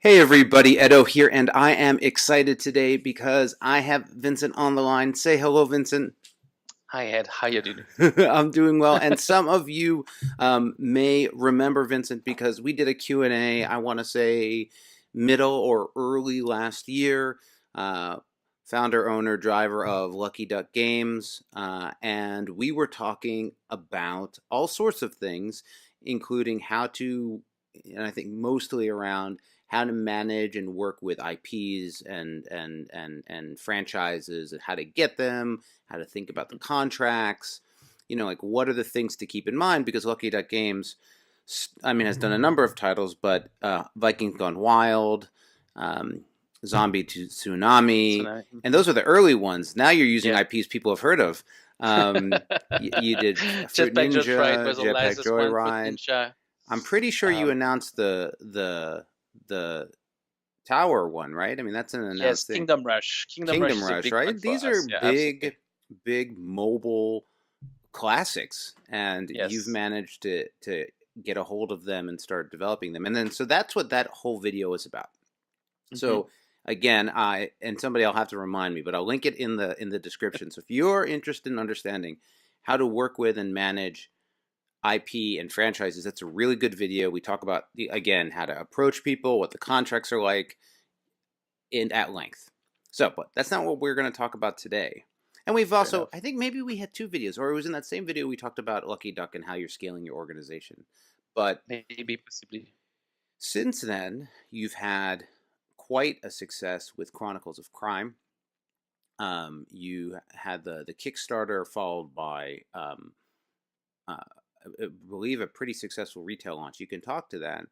Hey everybody, Edo here, and I am excited today because I have Vincent on the line. Say hello, Vincent. Hi Ed, how you doing? I'm doing well, and some of you may remember Vincent because we did a Q&A, I want to say middle or early last year. Uh, Founder, owner, driver of Lucky Duck Games, and we were talking about all sorts of things, including how to, and I think mostly around how to manage and work with IPs and franchises and how to get them, how to think about the contracts, like what are the things to keep in mind because Lucky Duck Games, I mean, has done a number of titles, but Vikings Gone Wild, um, Zombie So Tsunami, now, and those are the early ones. Now you're using yeah. IPs people have heard of. You did Fruit Jetpack Joyride Ninja, was the Jetpack latest one. Fruit Joyride. Ninja. I'm pretty sure you Um, announced the tower one, right? I mean, that's an yes, announced thing. Kingdom Rush. Kingdom Rush Kingdom is a Rush, big one right? for These are us. Yeah, absolutely. big mobile classics, and you've Yes. managed to get a hold of them and start developing them. And then so that's what that whole video is about. hmm So again, I and somebody I'll have to remind me, but I'll link it in the description. So if you're interested in understanding how to work with and manage IP and franchises, that's a really good video. We talk about again how to approach people, what the contracts are like, in at length. So, but that's not what we're going to talk about today. And we've Fair also, I enough. think maybe we had two videos, or it was in that same video we talked about Lucky Duck and how you're scaling your organization. But Maybe, possibly. since then, you've had quite a success with Chronicles of Crime. You had the Kickstarter followed by, uh, I believe, a pretty successful retail launch. You can talk to that.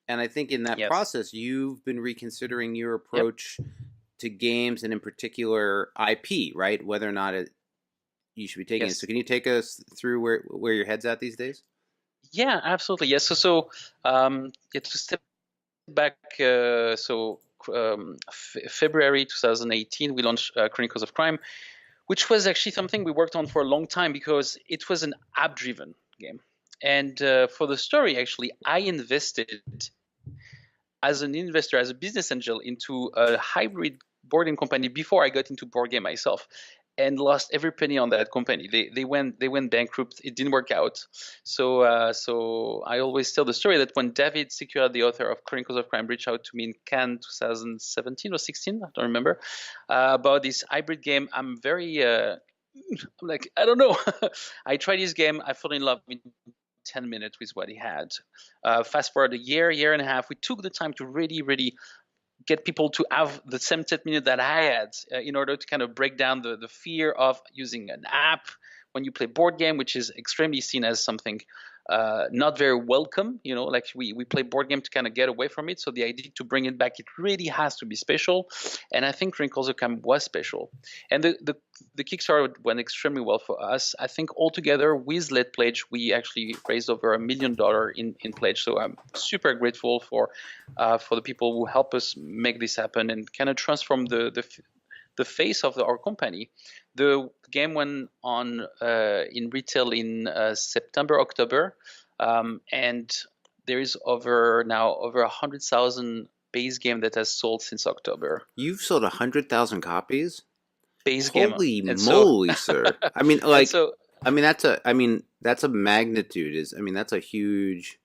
And I think in that Yes. process, you've been reconsidering your Yep. approach to games and in particular IP, right? Whether or not you should be taking it. So Yes. can you take us through where your head's at these days? Yeah, absolutely. Yes. Yeah, to step back, February 2018, we launched Chronicles of Crime, which was actually something we worked on for a long time because it was an app-driven game. And for the story, actually, I invested as an investor, as a business angel, into a hybrid board game company before I got into board game myself, and lost every penny on that company. They went bankrupt. It didn't work out. So I always tell the story that when David Secura, the author of Chronicles of Crime, reached out to me in Cannes 2017 or 16, I don't remember, about this hybrid game, I'm like, I don't know. I tried this game. I fell in love in 10 minutes with what he had. Fast forward a year and a half, we took the time to really get people to have the same 10 minutes that I had in order to kind of break down the fear of using an app when you play board game, which is extremely seen as something not very welcome. Like we play board game to kind of get away from it. So the idea to bring it back, it really has to be special. And I think Wrinkles of Time was special. And the Kickstarter went extremely well for us. I think altogether with Let Pledge, we actually raised over $1 million in pledge. So I'm super grateful for the people who help us make this happen and kind of transform the face of our company. The game went on in retail in September, October, and there is over 100,000 base game that has sold since October. You've sold 100,000 copies. Base game, Holy and so moly, sir! I mean, and like, so that's a magnitude. I mean, that's a huge.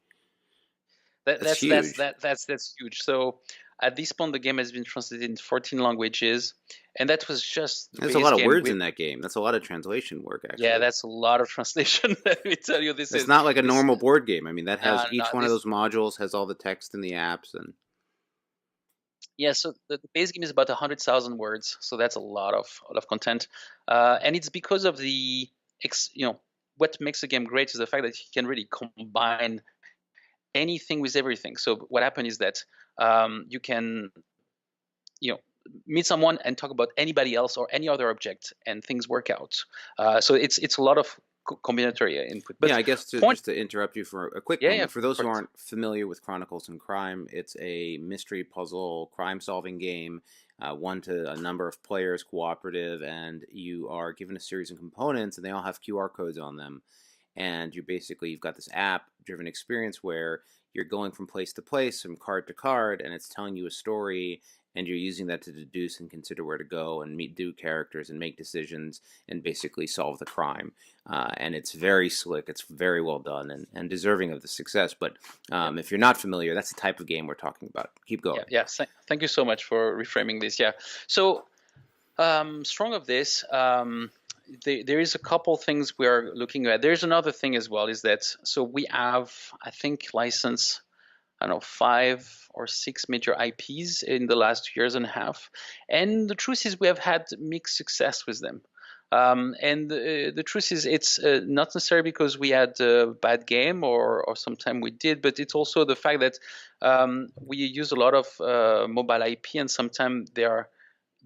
that, That's that's that's huge. that that's huge. So at this point, the game has been translated in 14 languages, and that was just the There's a base lot of game. words in that game. That's a lot of translation work, Yeah, actually. that's a lot of translation. Let me tell you, this It's is not like a this. normal board game. I mean, that has No, each one of this those modules has all the text in the apps, and Yeah, so the base game is about 100,000 words, so that's a lot of content, and it's because of what makes a game great is the fact that you can really combine anything with everything. So what happened is that you can you know meet someone and talk about anybody else or any other object, and things work out. So it's a lot of combinatory input. yeah, But I guess to point, just to interrupt you for a quick yeah, yeah, moment, for those for who it. aren't familiar with Chronicles and Crime, it's a mystery puzzle crime solving game, one to a number of players, cooperative, and you are given a series of components, and they all have QR codes on them. And you've got this app driven experience where you're going from place to place, from card to card, and it's telling you a story, and you're using that to deduce and consider where to go and meet new characters and make decisions and basically solve the crime. And it's very slick. It's very well done and deserving of the success. But Yeah. if you're not familiar, that's the type of game we're talking about. Keep Yeah. going. Yeah. Thank you so much for reframing this. Yeah. So strong of this. There is a couple things we are looking at. There's another thing as well, is that so we have, I think, licensed, I don't know, 5 or 6 major IPs in the last 2 years and a half. And the truth is, we have had mixed success with them. And the truth is, it's not necessarily because we had a bad game or sometime we did, but it's also the fact that we use a lot of mobile IP, and sometimes they are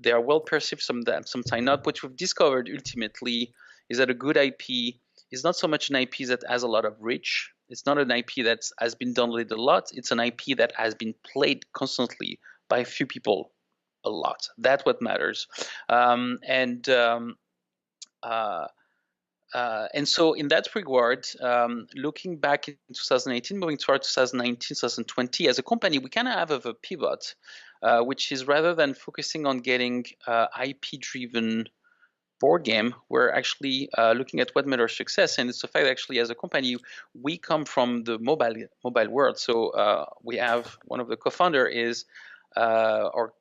well perceived, sometimes not. What we've discovered ultimately is that a good IP is not so much an IP that has a lot of reach. It's not an IP that has been downloaded a lot. It's an IP that has been played constantly by a few people a lot. That's what matters. Uh, and so in that regard, looking back in 2018, moving toward 2019, 2020, as a company, we kind of have a pivot, which is rather than focusing on getting IP-driven board game, we're actually looking at what made our success. And it's the fact that actually, as a company, we come from the mobile world. So we have one of the co-founder is our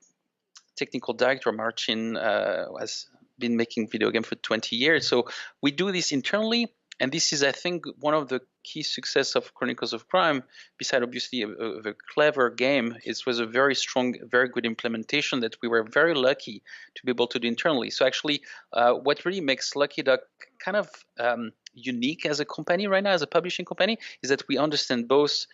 technical director, Martin, has been making video game for 20 years. So we do this internally. And this is, I think, one of the key success of Chronicles of Crime, besides obviously a clever game. It was a very strong, very good implementation that we were very lucky to be able to do internally. So actually, what really makes Lucky Duck kind of unique as a company right now, as a publishing company, is that we understand both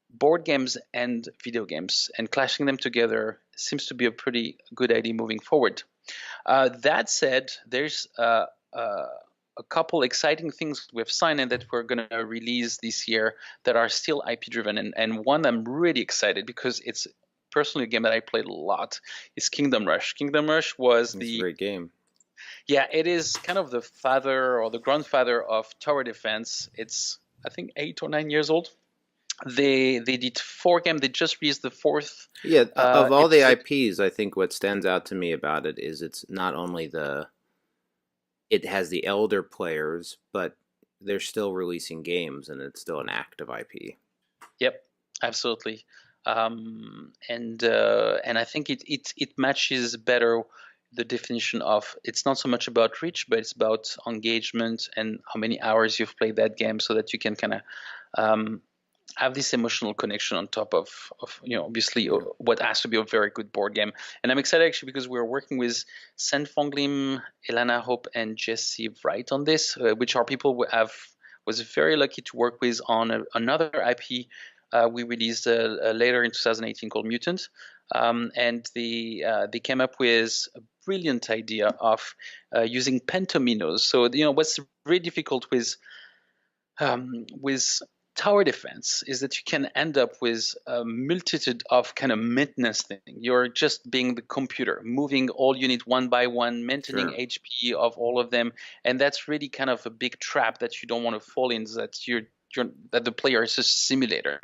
board games and video games, and clashing them together seems to be a pretty good idea moving forward. That said, there's a couple exciting things we've signed and that we're going to release this year that are still IP driven. And one I'm really excited because it's personally a game that I played a lot is Kingdom Rush. Kingdom Rush was It's a great game. Yeah, it is kind of the father or the grandfather of tower defense. It's, I think, 8 or 9 years old. They did 4 games. They just released the fourth. Yeah, of all the episode. IPs, I think what stands out to me about it is it's not only it has the elder players, but they're still releasing games and it's still an active IP. Yep, absolutely. And I think it matches better the definition of it's not so much about reach, but it's about engagement and how many hours you've played that game, so that you can kind of have this emotional connection on top of obviously what has to be a very good board game. And I'm excited actually because we're working with Sen Fonglim, Elana Hope, and Jesse Wright on this, which are people we was very lucky to work with on another IP we released later in 2018 called Mutant. And they came up with a brilliant idea of using pentominos. So what's really difficult with tower defense is that you can end up with a multitude of kind of maintenance thing. You're just being the computer, moving all unit one by one, maintaining Sure. HP of all of them, and that's really kind of a big trap that you don't want to fall in. That the player is a simulator,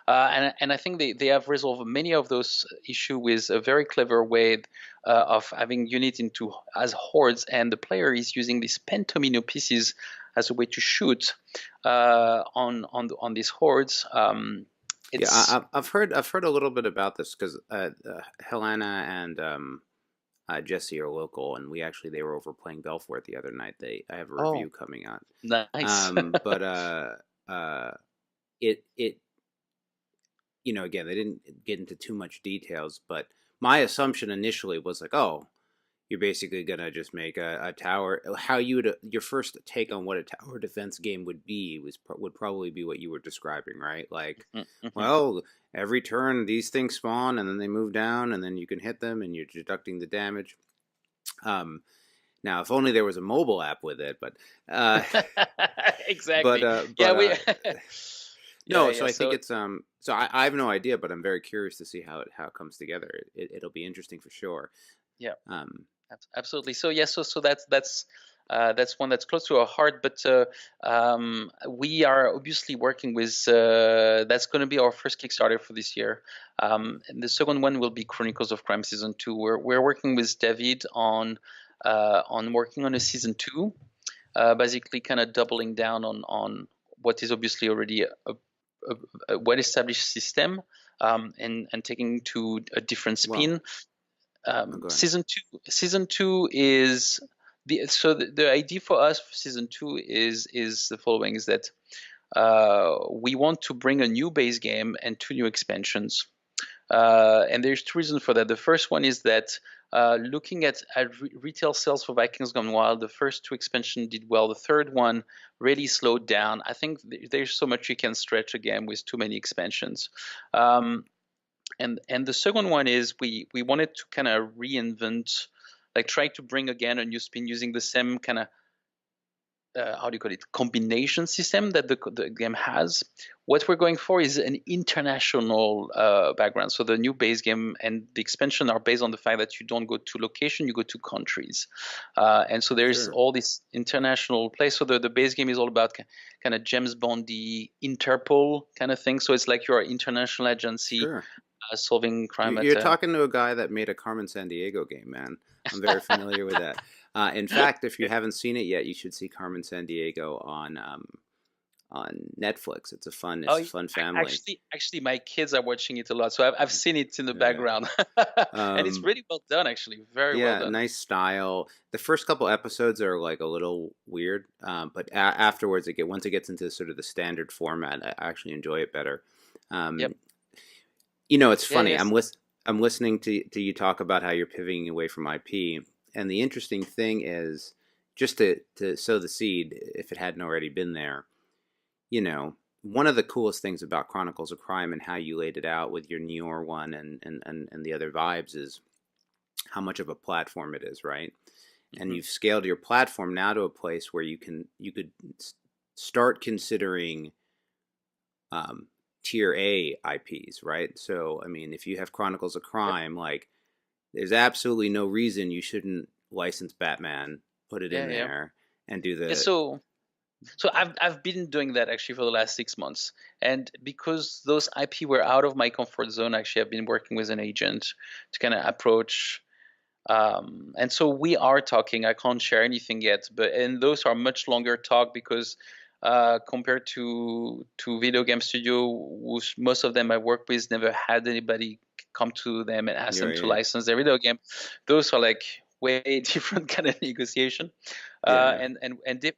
and I think they have resolved many of those issues with a very clever way of having unit into as hordes, and the player is using these pentomino pieces as a way to shoot on these hordes. I've heard a little bit about this because Helena and Jesse are local, and they were over playing Belfort the other night. I have a review coming out. Nice. But it again, they didn't get into too much details, but my assumption initially was like, oh, you're basically gonna just make a tower. How your first take on what a tower defense game would be would probably be what you were describing, right? Like, Mm-hmm. well, every turn these things spawn and then they move down and then you can hit them and you're deducting the damage. Now, if only there was a mobile app with it, but Exactly. but We. no. Yeah. So I think it's So I have no idea, but I'm very curious to see how it comes together. It'll be interesting for sure. Yeah. Um, Absolutely. So yeah. So that's That's one that's close to our heart, but we are obviously working with. That's going to be our first Kickstarter for this year, and the second one will be Chronicles of Crime Season 2. We're working with David on working on a Season 2, basically kind of doubling down on what is obviously already a well-established system, and taking to a different Well, spin. go ahead. Season two is the idea for us for season two is the following: is that we want to bring a new base game and two new expansions. And there's two reasons for that. The first one is that looking at retail sales for Vikings Gone Wild, the first two expansions did well. The third one really slowed down. I think there's so much you can stretch a game with too many expansions. And the second one is we wanted to kind of reinvent, like try to bring again a new spin using the same kind of how do you call it, combination system that the game has. What we're going for is an international background. So the new base game and the expansion are based on the fact that you don't go to location, you go to countries. And so there's Sure. all this international play. So the base game is all about kind of James Bondy, Interpol kind of thing. So it's like you're an international agency Sure. solving crime at You're a. talking to a guy that made a Carmen San Diego game, man. I'm very familiar with that. In fact, if you haven't seen it yet, you should see Carmen San Diego on Netflix. Oh, It's a fun family. actually, my kids are watching it a lot, so I've seen it in the Yeah. background, and it's Um, really well done. Actually, very well yeah, done. nice style. The first couple episodes are like a little weird, but afterwards, once it gets into sort of the standard format, I actually enjoy it better. Yep. Um, it's Yeah. funny. Yes. I'm listening to you talk about how you're pivoting away from IP, and the interesting thing is just to sow the seed, if it hadn't already been there. One of the coolest things about Chronicles of Crime and how you laid it out with your Neor one and the other vibes is how much of a platform it is, right? And Hmm. you've scaled your platform now to a place where you could start considering um, tier A IPs, right? So, I mean, if you have Chronicles of Yep. Crime, like, there's absolutely no reason you shouldn't license Batman, put it Yeah. in Yeah. there, and do Yeah. the. So I've been doing that actually for the last 6 months, and because those IP were out of my comfort zone, actually, I've been working with an agent to kind of approach. And so we are talking. I can't share anything yet, and those are much longer talk because compared to video game studio, which most of them I work with never had anybody come to them and ask You're them to right. license their video game. Those are like way different kind of negotiation, Yeah.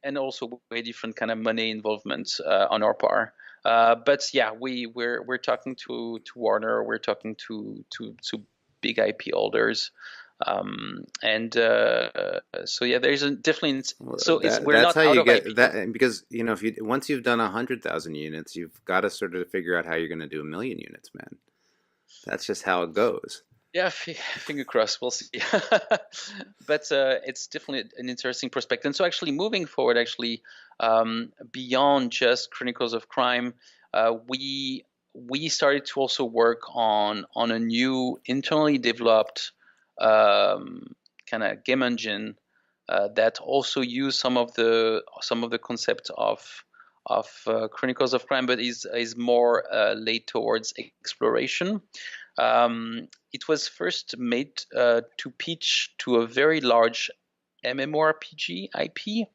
and also way different kind of money involvement on our part. But yeah, we're talking to Warner, we're talking to big IP holders, and so yeah, there's a definitely, Well, so it's we're that's not how out you of get IP. that, because if you once you've done 100,000 units, you've got to sort of figure out how you're going to do 1 million units, man. That's just how it goes. Yeah, finger crossed. We'll see. But it's definitely an interesting prospect. And so, actually, moving forward, actually, beyond just Chronicles of Crime, we started to also work on a new internally developed kind of game engine that also use some of the concept of Chronicles of Crime, but is more laid towards exploration. It was first made to pitch to a very large MMORPG IP.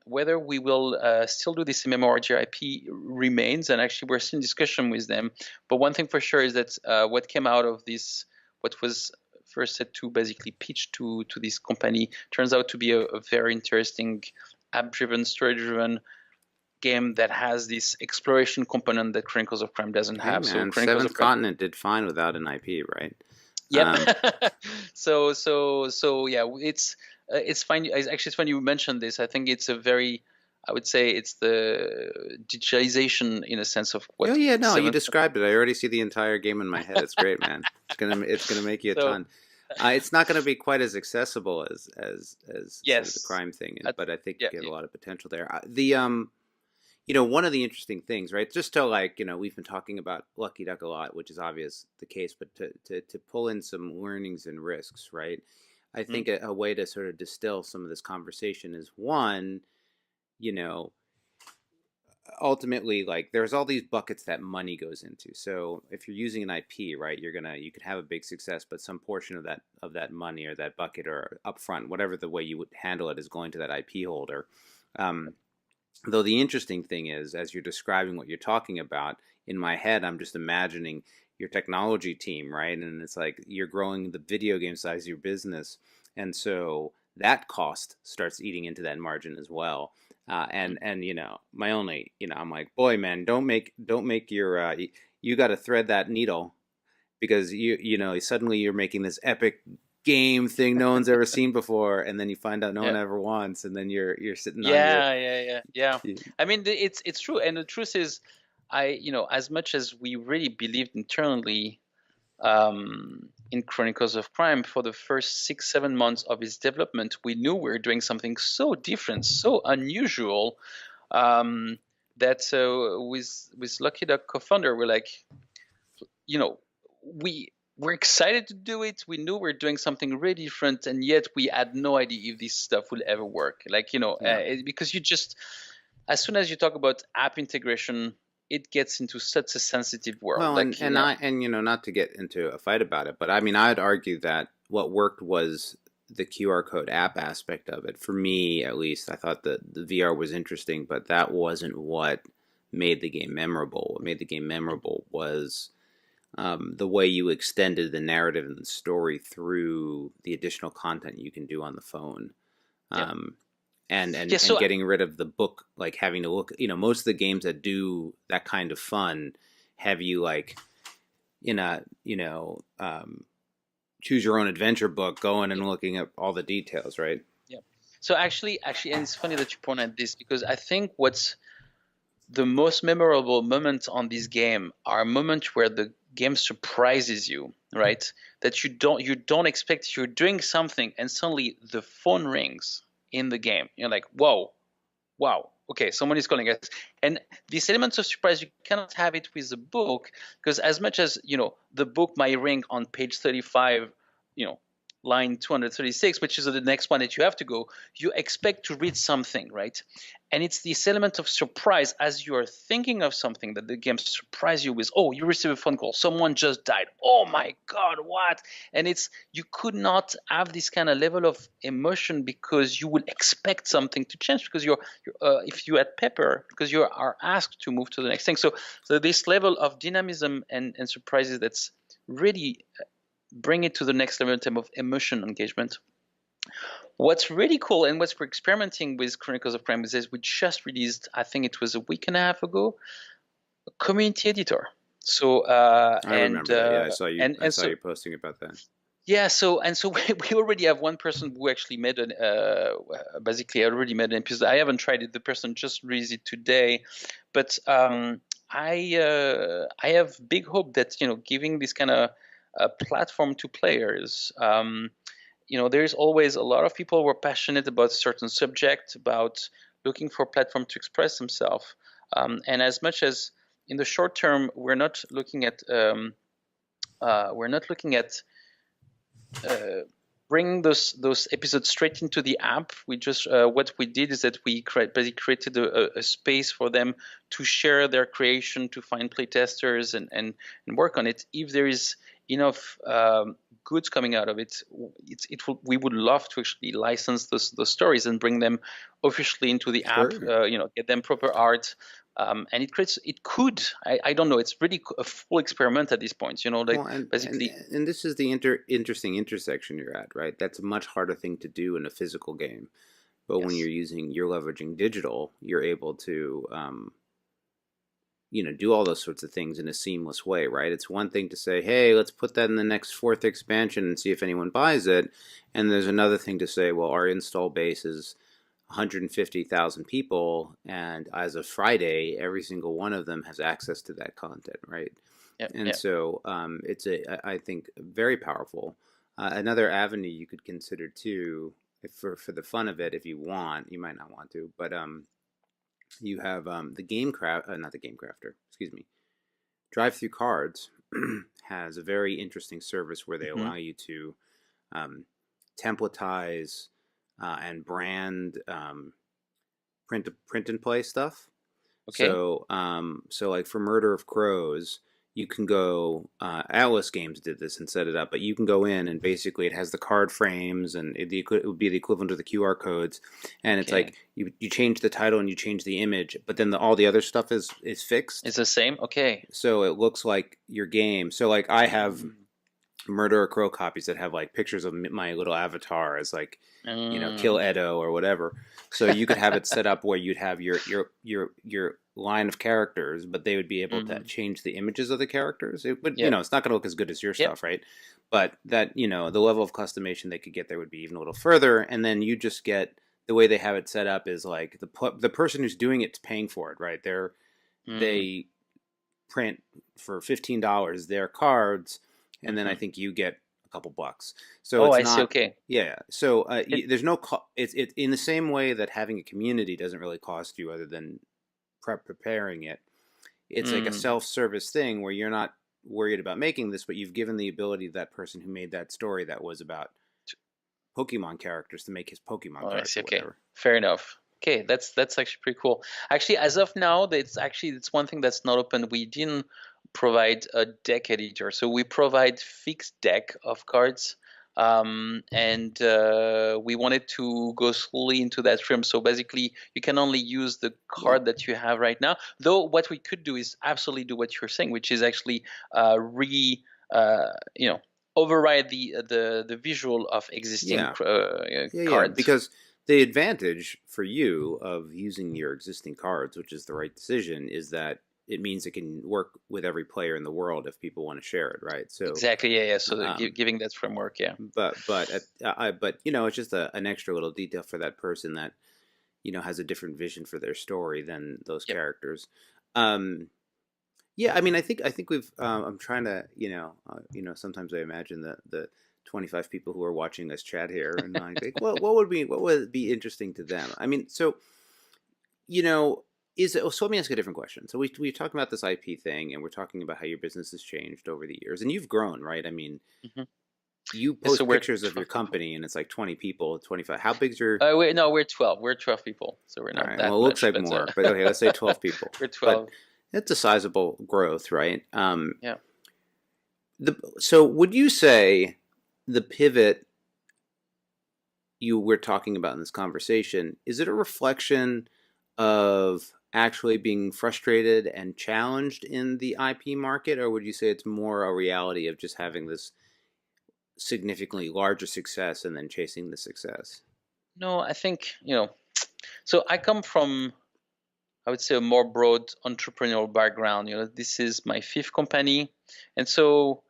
Whether we will still do this MMORPG IP remains, and actually we're still in discussion with them. But one thing for sure is that what came out of this, what was first set to basically pitch to this company, turns out to be a very interesting app-driven, story-driven game that has this exploration component that Chronicles of Crime doesn't Hey, have. So man, Chronicles Seventh of Crime. Continent did fine without an IP, right? Yep. Um, So yeah, it's fine. It's funny you mentioned this. I think it's a very, I would say it's the digitalization in a sense of oh what yeah, no, you seventh. described it. I already see the entire game in my head. It's great, man. It's gonna make you a So ton. It's not gonna be quite as accessible as sort of the yes, crime thing, at, but I think you yeah, get a yeah. lot of potential there. One of the interesting things, right? Just to like, we've been talking about Lucky Duck a lot, which is obvious the case, but to pull in some learnings and risks, right? I Hmm. think a way to sort of distill some of this conversation is one, you know, ultimately, like, there's all these buckets that money goes into. So if you're using an IP, right, you could have a big success, but some portion of that money or that bucket or upfront, whatever the way you would handle it, is going to that IP holder. Um, Though the interesting thing is, as you're describing what you're talking about, in my head, I'm just imagining your technology team, right? And it's like you're growing the video game size of your business. And so that cost starts eating into that margin as well. And my only, I'm like, boy, man, don't make your, you got to thread that needle, because suddenly you're making this epic game thing no one's ever seen before, and then you find out no one Yeah. ever wants, and then you're sitting on your. Yeah. I mean, it's true, and the truth is, as much as we really believed internally in Chronicles of Crime for the first 6-7 months of its development, we knew we were doing something so different, so unusual, um, that with Lucky Duck co-founder, we're like, you know, we're excited to do it. We knew we're doing something really different, and yet we had no idea if this stuff will ever work. Like, Yeah. because you just, as soon as you talk about app integration, it gets into such a sensitive world. Well, Like, not to get into a fight about it, but I mean, I'd argue that what worked was the QR code app aspect of it. For me, at least, I thought that the VR was interesting, but that wasn't what made the game memorable. What made the game memorable was the way you extended the narrative and the story through the additional content you can do on the phone. yeah, Um, and so getting rid of the book, like having to look, most of the games that do that kind of fun have you like in a choose your own adventure book, going yeah, and looking at all the details, right? yeah. So actually, and it's funny that you point at this, because I think what's the most memorable moments on this game are moments where the game surprises you, right? That you don't expect. You're doing something and suddenly the phone rings in the game. You're like, whoa, wow, okay, someone is calling us. And these elements of surprise, you cannot have it with the book, because as much as the book might ring on page 35, you know line 236, which is the next one that you have to go, you expect to read something, right? And it's this element of surprise as you are thinking of something that the game surprise you with. Oh, you receive a phone call, someone just died, oh my god, what? And it's, you could not have this kind of level of emotion because you would expect something to change, because if you add pepper, because you are asked to move to the next thing. So this level of dynamism and surprises, that's really bring it to the next level in terms of emotion engagement. What's really cool, and what we're experimenting with Chronicles of Crime, is we just released, I think it was a week and a half ago, a community editor. So I remember that. Yeah, I and saw so you posting about that. yeah, so we already have one person who actually made an basically already made an episode. I haven't tried it. The person just released it today, but I have big hope that giving this kind of platform to players. There's always a lot of people who are passionate about certain subject, about looking for a platform to express themselves. And as much as in the short term, we're not looking at uh, bring those episodes straight into the app. We just what we did is that we basically created a space for them to share their creation, to find playtesters and work on it. If there is enough goods coming out of it, we would love to actually license those stories and bring them officially into the app. Sure. Get them proper art. And I don't know, it's really a full experiment at this point, like Well, basically. and this is the interesting intersection you're at, right? That's a much harder thing to do in a physical game, but when Yes. you're leveraging digital, you're able to do all those sorts of things in a seamless way, right? It's one thing to say, hey, let's put that in the next fourth expansion and see if anyone buys it. And there's another thing to say, well, our install base is 150,000 people, and as of Friday, every single one of them has access to that content, right? Yeah, And yeah. so I think, very powerful. Another avenue you could consider too, if for the fun of it, if you want, you might not want to, but you have the game craft, not the game crafter, excuse me. Drive Through Cards has a very interesting service where they Hmm. allow you to um, templatize and brand print and play stuff. Okay. So like for Murder of Crows, you can go. Atlas Games did this and set it up, but you can go in and basically it has the card frames and it would be the equivalent of the QR codes, and it's Okay. like you change the title and you change the image, but then all the other stuff is fixed, It's the same. Okay. so it looks like your game. So like I have Mm. Murder or Crow copies that have like pictures of my little avatar as like, kill Mm. Edo or whatever. So you could have it set up where you'd have your line of characters, but they would be able to Mm. change the images of the characters. It would, Yep. it's not going to look as good as your Yep. stuff, right? But that, the level of customization they could get there would be even a little further. And then you just get the way they have it set up is like the person who's doing it's paying for it, right? Mm. They print for $15 their cards, and then I Hmm. think you get a couple bucks. So Oh, it's I see. not, Okay. yeah. So It, there's no it's in the same way that having a community doesn't really cost you other than preparing it. It's like a mm. self-service thing where you're not worried about making this, but you've given the ability to that person who made that story that was about Pokemon characters to make his Pokemon Oh, I cards see. or Okay. whatever. Fair enough. Okay, that's actually pretty cool. Actually, as of now, it's one thing that's not open. We didn't provide a deck editor, so we provide fixed deck of cards, and we wanted to go slowly into that realm. So basically, you can only use the Well, card that you have right now. Though what we could do is absolutely do what you're saying, which is actually re you know override the visual of existing yeah. Yeah, cards. because the advantage for you of using your existing cards, which is the right decision, is that it means it can work with every player in the world if people want to share it, right? So, Exactly. Yeah. Yeah. So um, giving that framework. Yeah. but it's just an extra little detail for that person that has a different vision for their story than those Yep. characters. Um, yeah, I mean, I think we've. I'm trying to, sometimes I imagine the 25 people who are watching us chat here, and like, what would be interesting to them? I mean, so you know, so let me ask a different question. So we talked about this IP thing, and we're talking about how your business has changed over the years, and you've grown, right? I mean, Hmm. you So post we're pictures of your 12 people. company, and it's like 20 people, 25. How big's your? We're no, we're 12. We're 12 people. So we're All not right, well, that it looks much, like but more, but okay, let's say 12 people. we're But 12. it's a sizable growth, right? Yeah. So would you say the pivot you were talking about in this conversation, is it a reflection of actually being frustrated and challenged in the IP market, or would you say it's more a reality of just having this significantly larger success and then chasing the success? No, I think, so I come from, I would say, a more broad entrepreneurial background. This is my fifth company. And so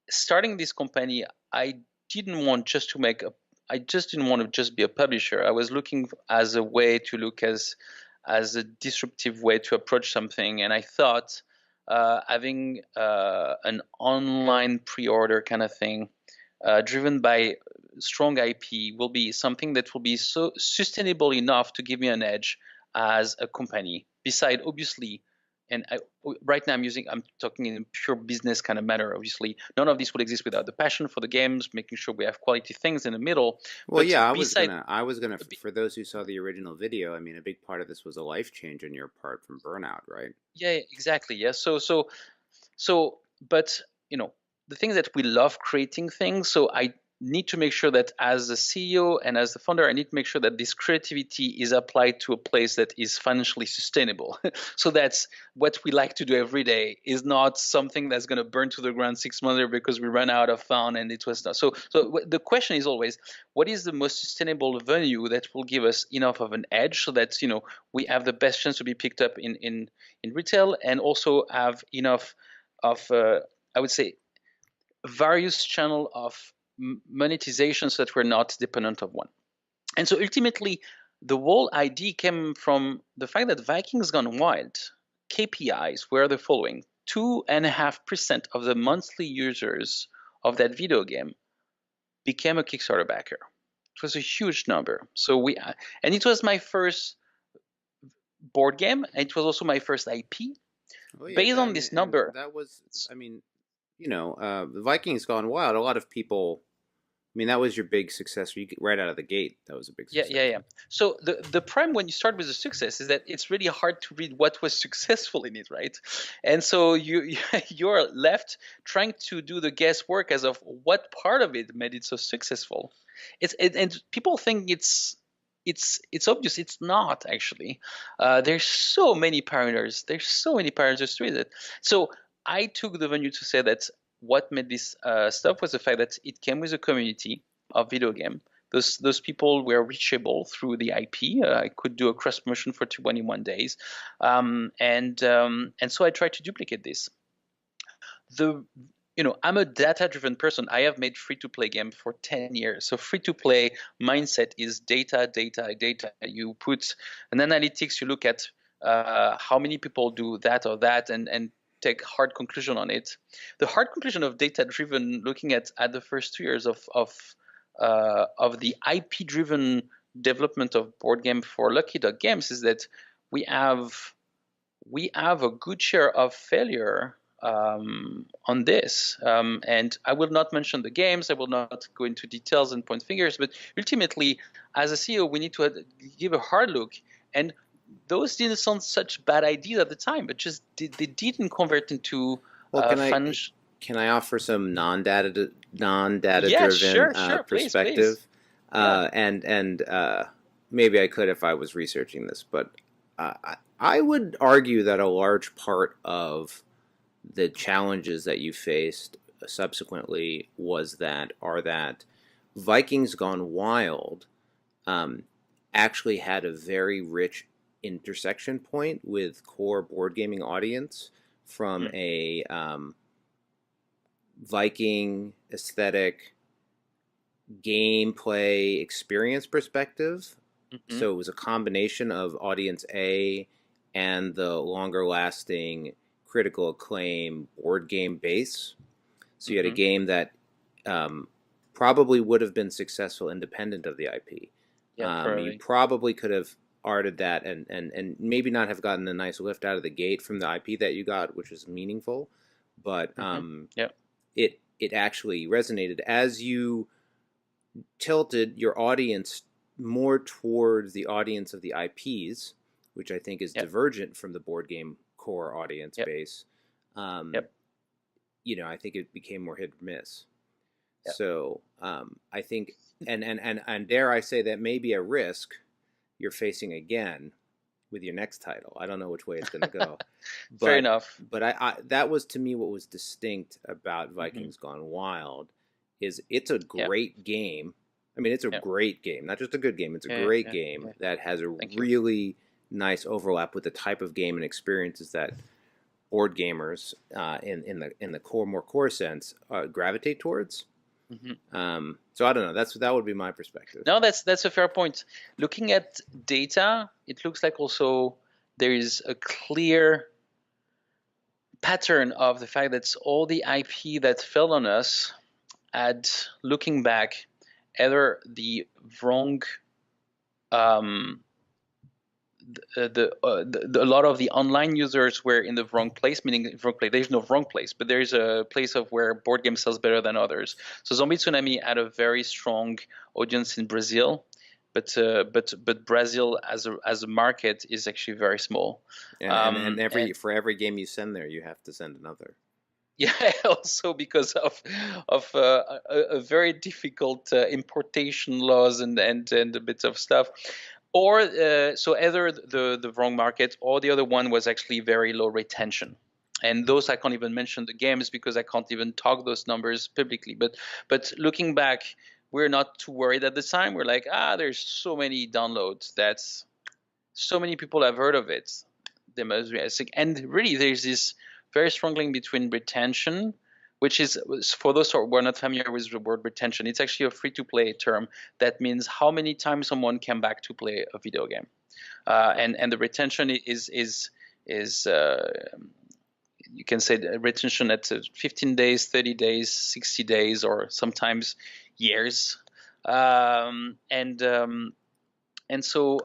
starting this company, I didn't want just to make a I just didn't want to just be a publisher. I was looking as a way to look as a disruptive way to approach something, and I thought having an online pre-order kind of thing, driven by strong IP, will be something that will be so sustainable enough to give me an edge as a company. Beside, obviously, and right now I'm talking in a pure business kind of matter. Obviously, none of this would exist without the passion for the games, making sure we have quality things in the middle. Well, But yeah, beside, I was gonna, for those who saw the original video, I mean, a big part of this was a life change on your part from burnout, right? yeah, exactly, yeah. But the thing that we love creating things. So I need to make sure that as the CEO and as the founder, I need to make sure that this creativity is applied to a place that is financially sustainable. So that's what we like to do every day, is not something that's going to burn to the ground 6 months later because we ran out of fund and it was not. So the question is always, what is the most sustainable venue that will give us enough of an edge so that we have the best chance to be picked up in retail, and also have enough of I would say various channel of monetization so that we're not dependent of one. And so ultimately, the whole idea came from the fact that Vikings Gone Wild KPIs were the following: 2.5% of the monthly users of that video game became a Kickstarter backer. It was a huge number. And it was my first board game, and it was also my first IP. Oh yeah, Based I on mean, this and number, that was, I mean, the Vikings Gone Wild. A lot of people mean, that was your big success. Right out of the gate, that was a big Yeah, success. yeah, yeah. So the prime when you start with a success is that it's really hard to read what was successful in it, right? And so you're left trying to do the guesswork as of what part of it made it so successful. And people think it's obvious. It's not actually. There's so many parameters. There's so many parameters to it. So I took the venue to say that what made this stuff was the fact that it came with a community of video game. Those people were reachable through the IP. I could do a cross promotion for 21 days, and so I tried to duplicate this. I'm a data-driven person. I have made free-to-play games for 10 years. So free-to-play mindset is data, data, data. You put an analytics. You look at how many people do that or that, and take hard conclusion on it. The hard conclusion of data-driven, looking at the first 2 years of the IP-driven development of board game for Lucky Dog Games, is that we have a good share of failure on this. And I will not mention the games. I will not go into details and point fingers. But ultimately, as a CEO, we need to give a hard look. And those didn't sound such bad ideas at the time, but just they didn't convert into Well, financial. can I offer some non-data Yeah, driven sure, sure. Please, please. perspective? Yeah. And maybe I could if I was researching this, but I would argue that a large part of the challenges that you faced subsequently are that Vikings Gone Wild actually had a very rich intersection point with core board gaming audience from a Viking aesthetic gameplay experience perspective. Mm-hmm. So it was a combination of audience A and the longer lasting critical acclaim board game base. So you had a game that probably would have been successful independent of the IP. Yeah, You probably could have arted that and maybe not have gotten a nice lift out of the gate from the IP that you got, which was meaningful, but yeah. it actually resonated as you tilted your audience more towards the audience of the IPs, which I think is divergent from the board game core audience base. I think it became more hit or miss. So I think, and dare I say that may be a risk you're facing again with your next title. I don't know which way it's going to go. But, Fair enough. But I that was to me what was distinct about Vikings Gone Wild is it's a great game. I mean, it's a great game, not just a good game. It's a great game that has a really nice overlap with the type of game and experiences that board gamers in the more core sense gravitate towards. So I don't know. That would be my perspective. No, that's a fair point. Looking at data, it looks like also there is a clear pattern of the fact that all the IP that fell on us had, looking back, either the wrong a lot of the online users were in the wrong place, meaning wrong place. There's no wrong place, but there's a place of where board game sells better than others. So Zombie Tsunami had a very strong audience in Brazil, but Brazil as a market is actually very small. And for every game you send there, you have to send another. Yeah, also because of a very difficult importation laws and a bit of stuff. Or so either the wrong market or the other one was actually very low retention. And those I can't even mention the games because I can't even talk those numbers publicly. But looking back, we're not too worried at the time. We're like, there's so many downloads. That's so many people have heard of it. They must be. And really, there's this very strong link between retention, which is, for those who are not familiar with the word retention, it's actually a free-to-play term that means how many times someone came back to play a video game, and the retention is you can say the retention at 15 days, 30 days, 60 days, or sometimes years, and so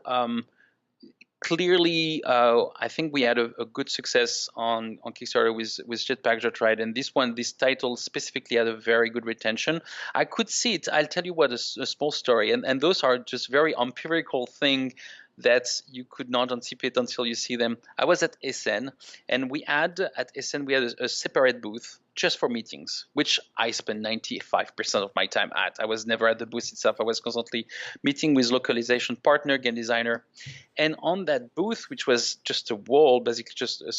clearly, I think we had a good success on Kickstarter with Jetpack Joyride, and this title specifically had a very good retention. I could see it. I'll tell you what, a small story, and those are just very empirical thing that you could not anticipate until you see them. I was at SN, and at SN we had a separate booth just for meetings, which I spent 95% of my time at. I was never at the booth itself. I was constantly meeting with localization partner, game designer. And on that booth, which was just a wall, basically just a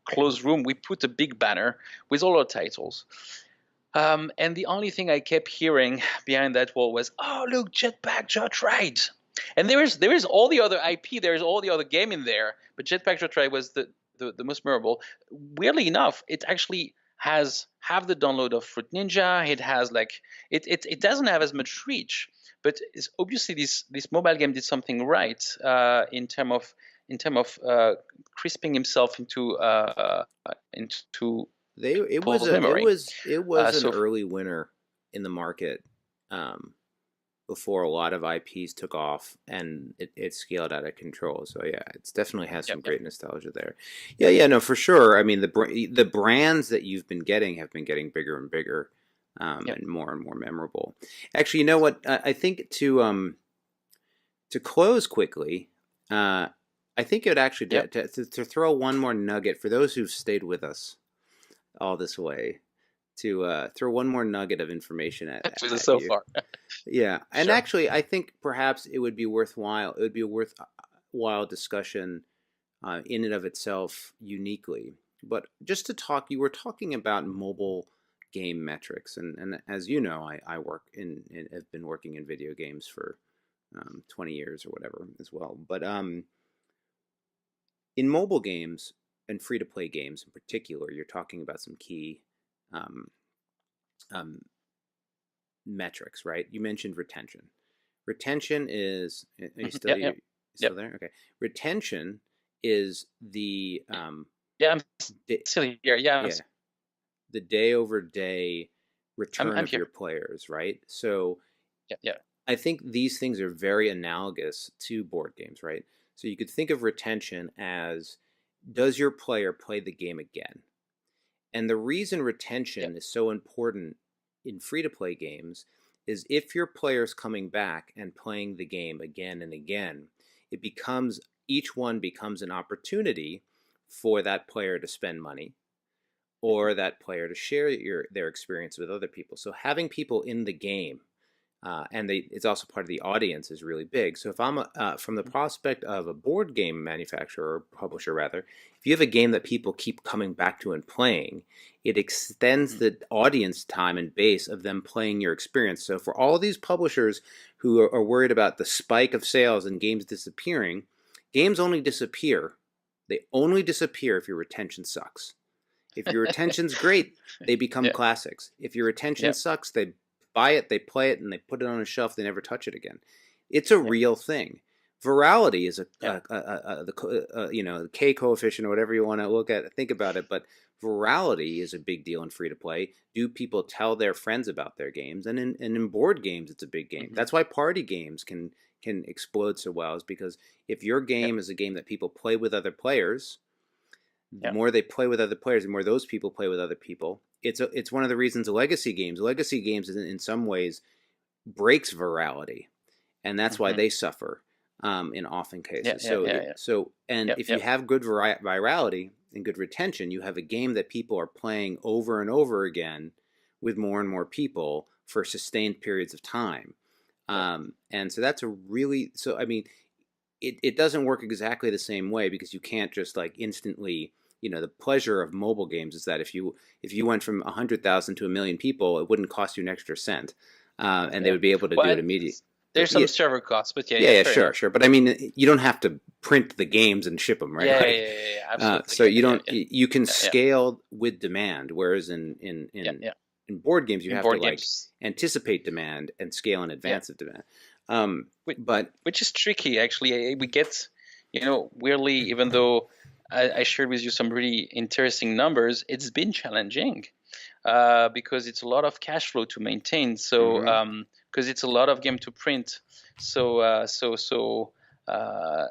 closed room, we put a big banner with all our titles. And the only thing I kept hearing behind that wall was, "Oh, look, Jetpack Joyride." And there is all the other IP, there is all the other game in there, but Jetpack Joyride was the most memorable. Weirdly enough, it actually has half the download of Fruit Ninja. It has it doesn't have as much reach, but it's obviously this mobile game did something right in term of crisping himself into It was people's memory. an early winner in the market. Before a lot of IPs took off and it scaled out of control. So yeah, it's definitely has some great nostalgia there. Yeah, no, for sure. I mean, the brands that you've been getting have been getting bigger and bigger, and more memorable. Actually, you know what? I think to close quickly, I think it would actually to throw one more nugget for those who've stayed with us all this way. To throw one more nugget of information at so you. Far. Yeah, and actually, I think perhaps it would be worthwhile. It would be a worthwhile discussion in and of itself, uniquely. But just to talk, you were talking about mobile game metrics, and as you know, I work have been working in video games for 20 years or whatever as well. But in mobile games and free to play games in particular, you're talking about some key um, um, metrics, right? You mentioned retention. Retention is, are you still, still there? Okay. Retention is the I'm still here. The day over day return of your players, right? So I think these things are very analogous to board games, right? So you could think of retention as, does your player play the game again? And the reason retention is so important in free-to-play games is if your player's coming back and playing the game again and again, each one becomes an opportunity for that player to spend money or that player to share their experience with other people. So having people in the game, and it's also part of the audience, is really big. So if I'm from the prospect of a board game manufacturer or publisher, rather, if you have a game that people keep coming back to and playing, it extends the audience time and base of them playing your experience. So for all these publishers who are worried about the spike of sales and games disappearing, games only disappear. They only disappear if your retention sucks. If your retention's great, they become classics. If your retention sucks, they buy it, they play it, and they put it on a shelf. They never touch it again. It's a real thing. Virality is the K coefficient or whatever you want to look at, think about it. But virality is a big deal in free to play. Do people tell their friends about their games? And in board games, it's a big game. That's why party games can explode so well, is because if your game is a game that people play with other players, the more they play with other players, the more those people play with other people. It's one of the reasons legacy games in some ways breaks virality, and that's why they suffer in often cases. If you have good virality and good retention, you have a game that people are playing over and over again with more and more people for sustained periods of time. And so that's I mean, it doesn't work exactly the same way, because you can't just instantly, the pleasure of mobile games is that if you went from 100,000 to 1 million people, it wouldn't cost you an extra cent, and they would be able to do it immediately. There's some server costs, but sure. But I mean, you don't have to print the games and ship them, right? Absolutely. So you can scale with demand, whereas in board games you have to anticipate demand and scale in advance of demand. Which is tricky, actually. We get, weirdly, even though I shared with you some really interesting numbers, it's been challenging because it's a lot of cash flow to maintain. So because it's a lot of game to print, so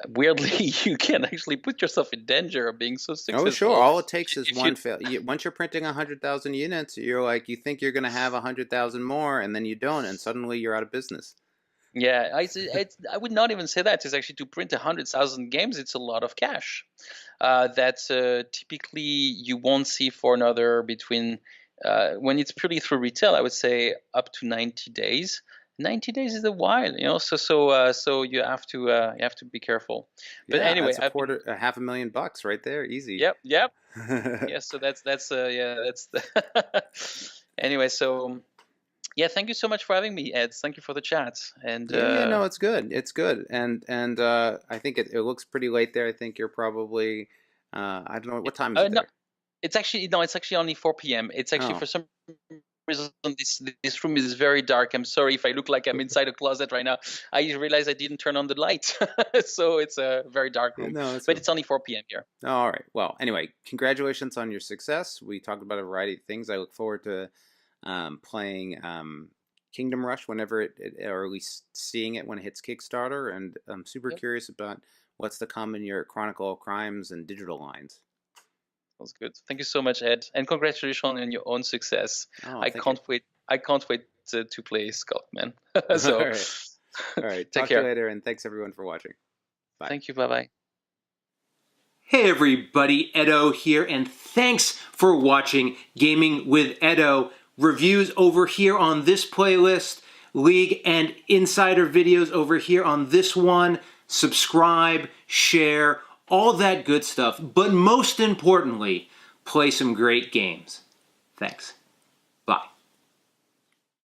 weirdly, you can actually put yourself in danger of being so Oh, sure. successful. All it takes is If you, one fail. Once you're printing 100,000 units, you're like, you think you're going to have 100,000 more, and then you don't, and suddenly you're out of business. yeah, I would not even say that. It's actually to print 100,000 games. It's a lot of cash that typically you won't see for another between when it's purely through retail. I would say up to 90 days. 90 days is a while, so you have to be careful. But Yeah, anyway, that's I've been a $500,000 right there, easy. yep. Yeah, Yeah, so that's yeah, that's the anyway, so yeah, thank you so much for having me, Ed. Thank you for the chat. And yeah, no, it's good. It's good. And I think it looks pretty late there. I think you're probably I don't know what time is it no, there? it's actually only 4 p.m. It's actually Oh. for some reason this room is very dark. I'm sorry if I look like I'm inside a closet right now. I realize I didn't turn on the light, so it's a very dark Yeah, room. no, it's But it's only 4 p.m. here. all right. Well, anyway, congratulations on your success. We talked about a variety of things. I look forward to playing Kingdom Rush whenever or at least seeing it when it hits Kickstarter. And I'm super Yep, curious about what's to come in your Chronicle of Crimes and digital lines. sounds good. Thank you so much, Ed, and congratulations on your own success. Oh, I thank you. can't wait. I can't wait to play Scott, man. All So right. All right. take Talk to you care. later, and thanks everyone for watching. Bye. Thank you. Bye bye. Hey everybody, Edo here, and thanks for watching Gaming with Edo. Reviews over here on this playlist, League and Insider videos over here on this one. Subscribe, share, all that good stuff. But most importantly, play some great games. Thanks.